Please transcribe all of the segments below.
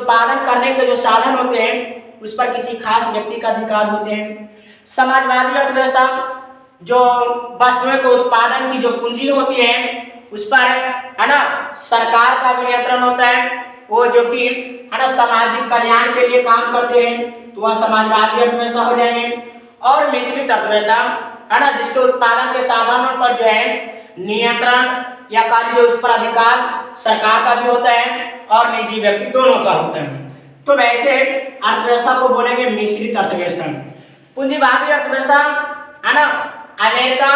उत्पादन करने के जो साधन होते हैं उस पर किसी खास व्यक्ति का अधिकार होते हैं। समाजवादी अर्थव्यवस्था जो वस्तुओं के उत्पादन की जो पूंजी होती है उस पर है ना सरकार का भी नियंत्रण होता है। वो जो कि है ना सामाजिक कल्याण के लिए काम करते हैं तो वह समाजवादी अर्थव्यवस्था हो जाएंगे। और मिश्रित अर्थव्यवस्था है ना जिसके उत्पादन के साधनों पर जो है नियंत्रण या कार्य जो उस पर अधिकार सरकार का भी होता है और निजी व्यक्ति दोनों का होता है। तो वैसे अर्थव्यवस्था को बोलेंगे मिश्रित अर्थव्यवस्था। पूंजीवादी अर्थव्यवस्था है ना अमेरिका,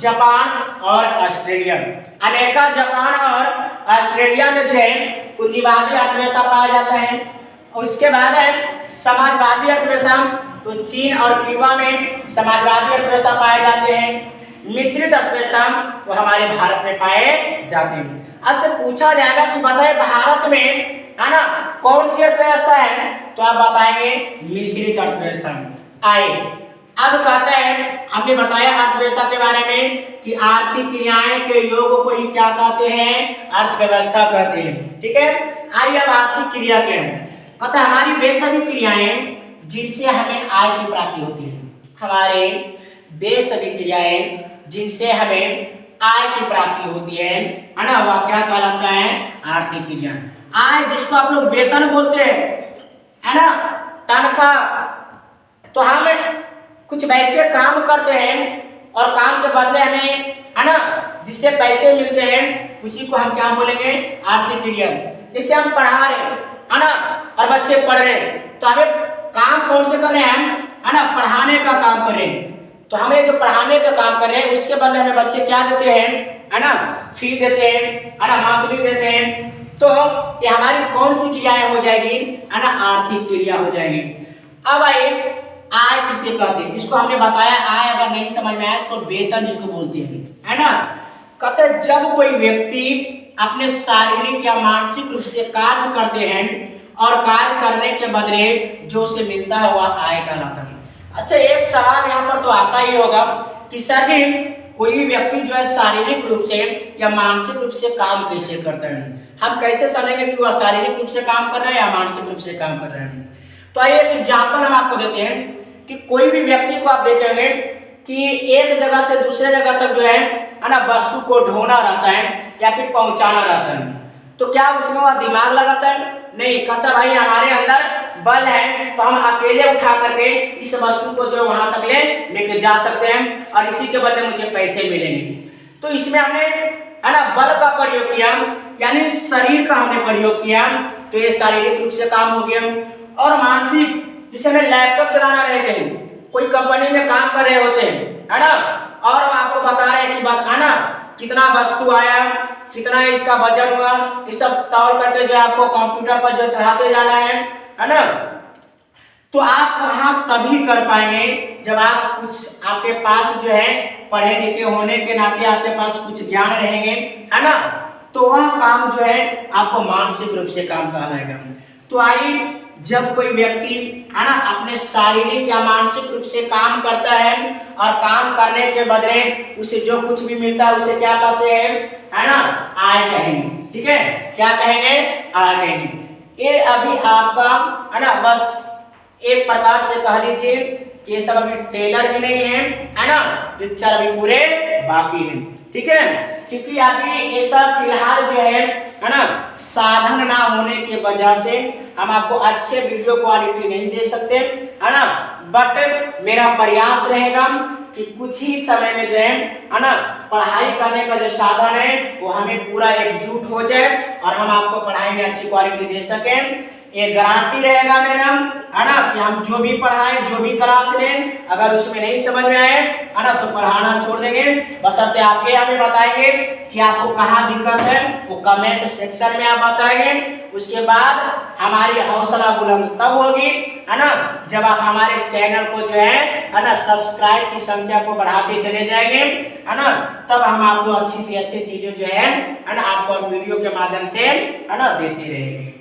जापान और ऑस्ट्रेलिया। अमेरिका, जापान और ऑस्ट्रेलिया में जो है पूंजीवादी अर्थव्यवस्था पाया जाता है। और उसके बाद है समाजवादी अर्थव्यवस्था, तो चीन और क्यूबा में समाजवादी अर्थव्यवस्था पाए जाते हैं। मिश्रित अर्थव्यवस्था वो हमारे भारत में पाए जाते हैं। अब से पूछा जाएगा कि बताइए भारत में है ना कौन सी अर्थव्यवस्था है, तो आप बताएंगे मिश्रित अर्थव्यवस्था। आए अब कहते हैं हमने बताया अर्थव्यवस्था के बारे में कि आर्थिक क्रियाएं के योग को ही क्या कहते हैं, अर्थव्यवस्था कहते हैं। ठीक है, आइए अब आर्थिक क्रिया क्या है। कहते हैं हमारी वे सभी क्रियाएं जिनसे हमें आय की प्राप्ति होती है। हमारे वे सभी क्रियाएं जिनसे हमें आय की प्राप्ति होती है ना, वह क्या कहलाता है, आर्थिक क्रिया। आय जिसको आप लोग वेतन बोलते हैं है ना, तनख्वाह। तो हम कुछ वैसे काम करते हैं और काम के बदले हमें है ना जिससे पैसे मिलते हैं उसी को हम क्या बोलेंगे, आर्थिक क्रिया। जैसे हम पढ़ा रहे है ना और बच्चे पढ़ रहे हैं तो हमें काम कौन से कर रहे हैं, हम है ना पढ़ाने का काम कर रहे हैं। तो हमें जो पढ़ाने का काम कर रहे हैं उसके बदले हमें बच्चे क्या देते हैं, है ना फी देते हैं, है ना मंथली देते हैं। तो ये हमारी कौन सी क्रियाएं हो जाएगी, है ना आर्थिक क्रिया हो जाएगी। अब आइए आय किसे कहते हैं, जिसको हमने बताया आय अगर नहीं समझ में आए तो वेतन जिसको बोलते हैं, है ना। कहते हैं जब कोई व्यक्ति अपने शारीरिक या मानसिक रूप से कार्य करते हैं और कार्य करने के बदले जो उसे मिलता है वह आय कहलाता है। अच्छा, एक सवाल यहाँ पर तो आता ही होगा कि सर जी कोई भी व्यक्ति जो है शारीरिक रूप से या मानसिक रूप से काम कैसे करता है, हम कैसे समझेंगे कि वह शारीरिक रूप से काम कर रहे हैं या मानसिक रूप से काम कर रहे हैं। तो आइए एक एग्जाम्पल हम आपको देते हैं कि कोई भी व्यक्ति को आप देखेंगे कि एक जगह से दूसरे जगह तक जो है ना वस्तु को ढोना रहता है या फिर पहुंचाना रहता है, तो क्या उसमें वह दिमाग लगाता है, नहीं। कहता भाई हमारे अंदर बल है तो हम अकेले उठा करके इस वस्तु को जो वहां तक लेके जा सकते हैं और इसी के बदले मुझे पैसे मिलेंगे। तो इसमें हमने है ना बल का प्रयोग किया, यानी शरीर का हमने प्रयोग किया, तो ये शारीरिक रूप से काम हो गया। और मानसिक, जिसे हमें लैपटॉप चलाना रहे, कहीं कोई कंपनी में काम कर रहे होते हैं है ना, और आपको बता रहे हैं कि बात है ना कितना वस्तु आया, कितना इसका वजन हुआ, ये सब तौल करके जो आपको कंप्यूटर पर जो चढ़ाते जाना है ना। तो आप वहां तभी कर पाएंगे जब आप कुछ आपके पास जो है पढ़े लिखे होने के नाते आपके पास कुछ ज्ञान रहेंगे, है ना, तो वह काम जो है आपको मानसिक रूप से काम कहलाएगा। तो आइए जब कोई व्यक्ति है ना अपने शारीरिक या मानसिक रूप से काम करता है और काम करने के बदले उसे जो कुछ भी मिलता है उसे क्या कहते हैं, है ना आय कहेंगे। ठीक है, क्या कहेंगे, आय कहेंगे। ये अभी आपका है ना बस एक प्रकार से कह लीजिए कि ये सब अभी टेलर भी नहीं है ना, पिक्चर अभी पूरे बाकी है। ठीक है, क्योंकि अभी ये सब फिलहाल जो है ना साधन ना होने के वजह से हम आपको अच्छे वीडियो क्वालिटी नहीं दे सकते, है ना। बट मेरा प्रयास रहेगा कि कुछ ही समय में जो है ना पढ़ाई करने का जो साधन है वो हमें पूरा एकजुट हो जाए और हम आपको पढ़ाई में अच्छी क्वालिटी दे सकें। ये गारंटी रहेगा मेरा, है ना, कि हम जो भी पढ़ाएं, जो भी क्लास लें, अगर उसमें नहीं समझ में आए है ना तो पढ़ाना छोड़ देंगे। बशर्ते आप ये हमें बताएंगे कि आपको कहाँ दिक्कत है, वो कमेंट सेक्शन में आप बताएंगे। उसके बाद हमारी हौसला बुलंद तब होगी, है ना, जब आप हमारे चैनल को जो है ना सब्सक्राइब की संख्या को बढ़ाते चले जाएंगे, है ना, तब हम आपको अच्छी से अच्छी चीजें जो है ना आपको वीडियो के माध्यम से है ना देते रहेंगे।